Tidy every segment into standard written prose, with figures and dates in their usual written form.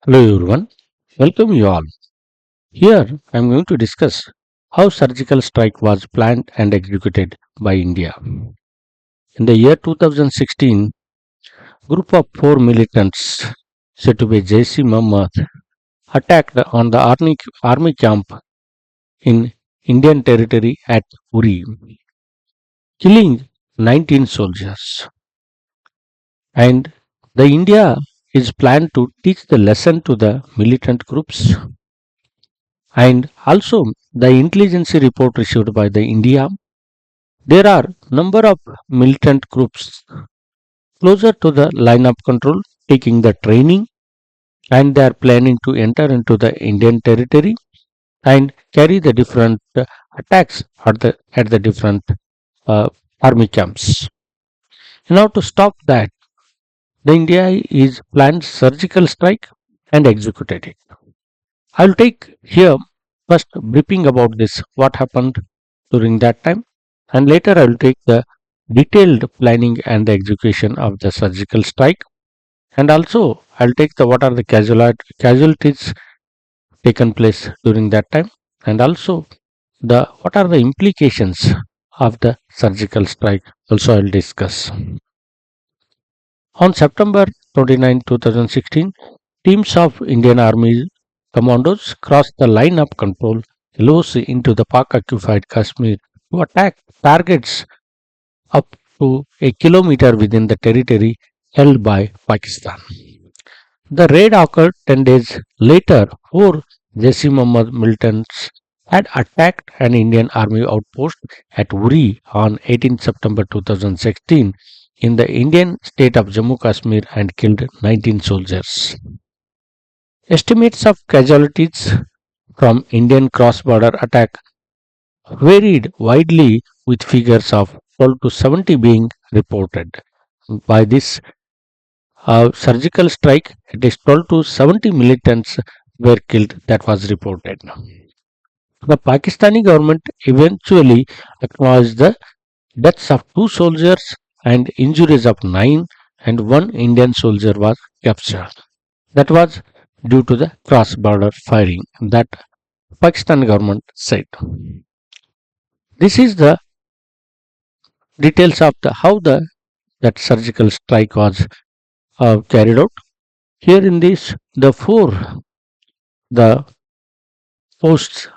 Hello everyone, welcome you all. Here I am going to discuss how surgical strike was planned and executed by India. In the year 2016, group of four militants said to be Jaisi Muhammad attacked on the army camp in Indian territory at Uri, killing 19 soldiers. And the India is planned to teach the lesson to the militant groups. And also the intelligence report received by the India. There are number of militant groups closer to the line of control taking the training, and they are planning to enter into the Indian territory and carry the different attacks at the different uh, army camps. Now to stop that, the India is planned surgical strike and executed it. I will take here first briefing about this, what happened during that time, and later I will take the detailed planning and the execution of the surgical strike, and also I'll take the what are the casualties taken place during that time, and also the what are the implications of the surgical strike also I'll discuss. On September 29, 2016, teams of Indian Army commandos crossed the line of control LOC into the Pak occupied Kashmir to attack targets up to a kilometer within the territory held by Pakistan. The raid occurred 10 days later. Four Jaish Muhammad militants had attacked an Indian Army outpost at Uri on 18 September 2016 in the Indian state of Jammu Kashmir and killed 19 soldiers. Estimates of casualties from Indian cross-border attack varied widely, with figures of 12 to 70 being reported. By this surgical strike, it is 12 to 70 militants were killed, that was reported. The Pakistani government eventually acknowledged the deaths of two soldiers and injuries of nine, and one Indian soldier was captured. That was due to the cross-border firing that Pakistan government said. This is the details of the how the that surgical strike was carried out. Here in this, the posts,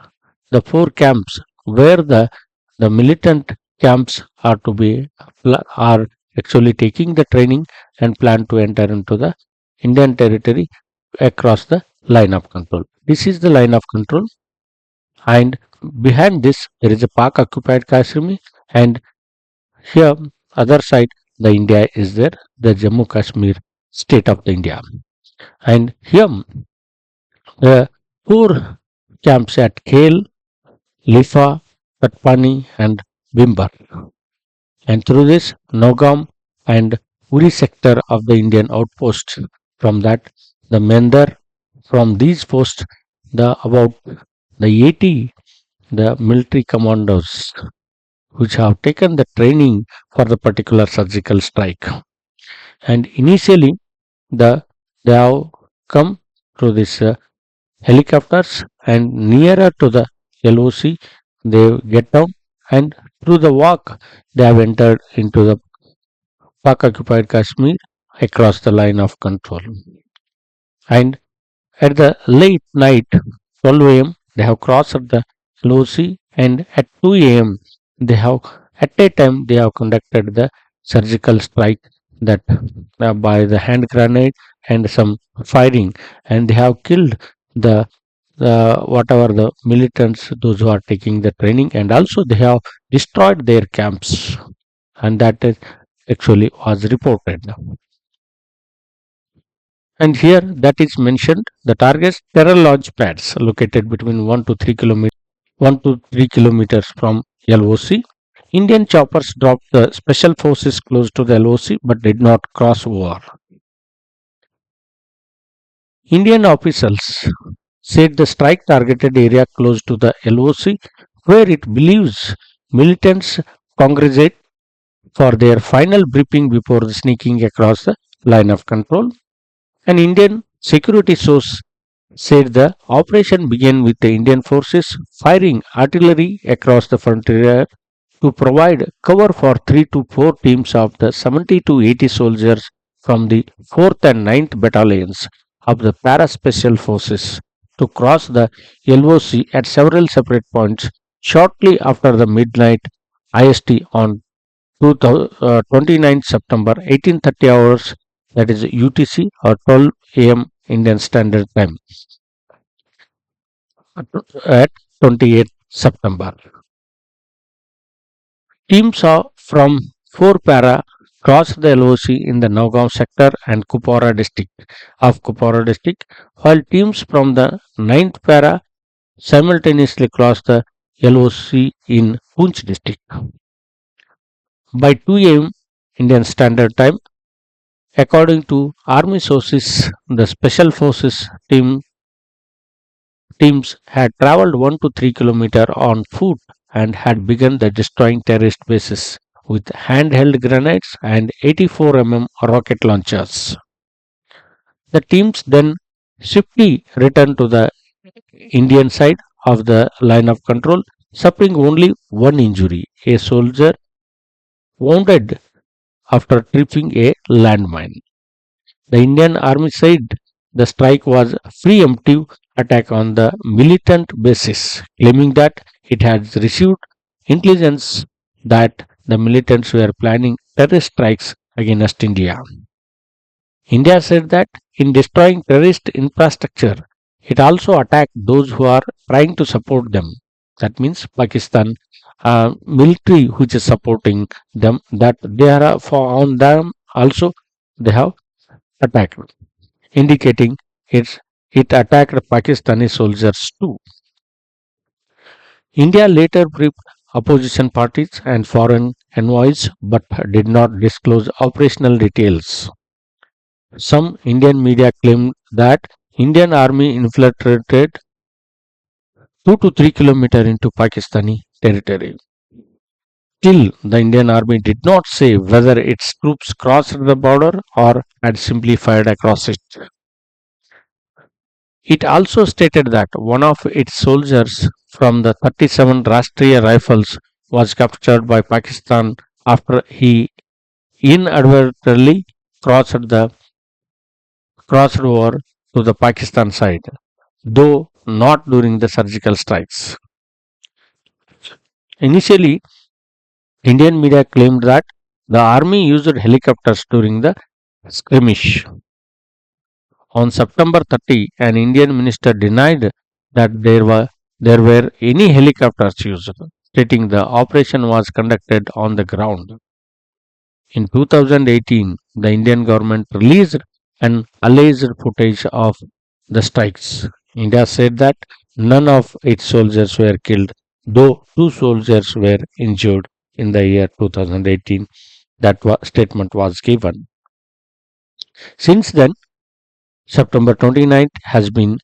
the four camps where the militant camps are to be are actually taking the training and plan to enter into the Indian territory across the line of control. This is the line of control, and behind this there is a Pak occupied Kashmir, and here other side the India is there, the Jammu Kashmir state of the India, and here the four camps at Khel, Lifa, Patpani, and Bimbar, and through this Nogam and Uri sector of the Indian outpost. From that, the Mendar, from these posts, the about the 80 the military commandos which have taken the training for the particular surgical strike. And initially, they have come through this helicopters, and nearer to the LOC, they get down, and through the walk, they have entered into the Pak occupied Kashmir across the line of control. And at the late night, 12 a.m., they have crossed the LOC, and at 2 a.m., they have at a time they have conducted the surgical strike that by the hand grenade and some firing, and they have killed the whatever the militants, those who are taking the training, and also they have destroyed their camps, and that is actually was reported. And here that is mentioned the targets terror launch pads located between 1 to 3 kilometers from LOC. Indian choppers dropped the special forces close to the LOC but did not cross over. Indian officials said the strike targeted area close to the LOC where it believes militants congregate for their final briefing before sneaking across the line of control. An Indian Security source said the operation began with the Indian forces firing artillery across the frontier to provide cover for 3 to 4 teams of the 70 to 80 soldiers from the 4th and 9th battalions of the Para Special Forces to cross the LOC at several separate points shortly after the midnight IST on 29th September 1830 hours, that is UTC or 12 a.m. Indian Standard Time at 28th September. Teams from 4 para crossed the LOC in the Nagaon sector and Kupwara district, while teams from the 9th para simultaneously crossed the LOC in Poonch district. By 2 am Indian Standard Time, according to army sources, the special forces teams had traveled 1 to 3 kilometers on foot and had begun the destroying terrorist bases with handheld grenades and 84 rocket launchers. The teams then swiftly returned to the Indian side of the line of control, suffering only one injury, a soldier wounded after tripping a landmine. The Indian Army said the strike was a preemptive attack on the militant basis, claiming that it had received intelligence that the militants were planning terrorist strikes against India. India said that in destroying terrorist infrastructure, it also attacked those who are trying to support them. That means Pakistan military which is supporting them, that they are for on them also they have attacked, indicating it attacked Pakistani soldiers too. India later briefed opposition parties and foreign envoys but did not disclose operational details. Some Indian media claimed that Indian army infiltrated 2 to 3 kilometers into Pakistani territory. Still, the Indian army did not say whether its troops crossed the border or had simply fired across it. It also stated that one of its soldiers from the 37 Rashtriya Rifles was captured by Pakistan after he inadvertently crossed over to the Pakistan side, though not during the surgical strikes. Initially, Indian media claimed that the army used helicopters during the skirmish. On September 30, an Indian minister denied that there were any helicopters used, stating the operation was conducted on the ground. In 2018, the Indian government released an alleged footage of the strikes. India said that none of its soldiers were killed, though two soldiers were injured in the year 2018. That statement was given. Since then, September 29th has been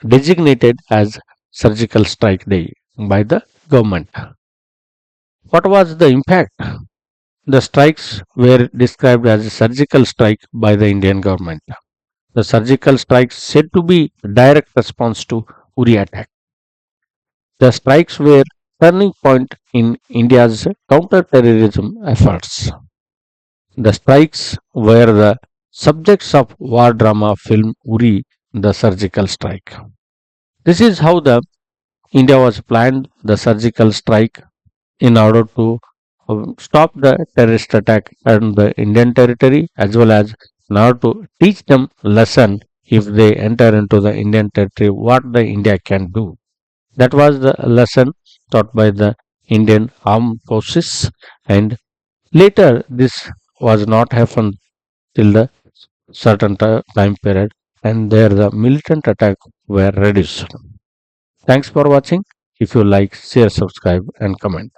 designated as Surgical Strike Day by the government. What was the impact? The strikes were described as a surgical strike by the Indian government. The surgical strikes said to be a direct response to Uri attack. The strikes were turning point in India's counter-terrorism efforts. The strikes were the subjects of war drama film Uri, the surgical strike. This is how the India was planned the surgical strike in order to stop the terrorist attack on the Indian territory, as well as in order to teach them lesson if they enter into the Indian territory what the India can do. That was the lesson taught by the Indian armed forces, and later this was not happened till the certain time period, and there the militant attack were reduced. Thanks for watching. If you like, share, subscribe and comment.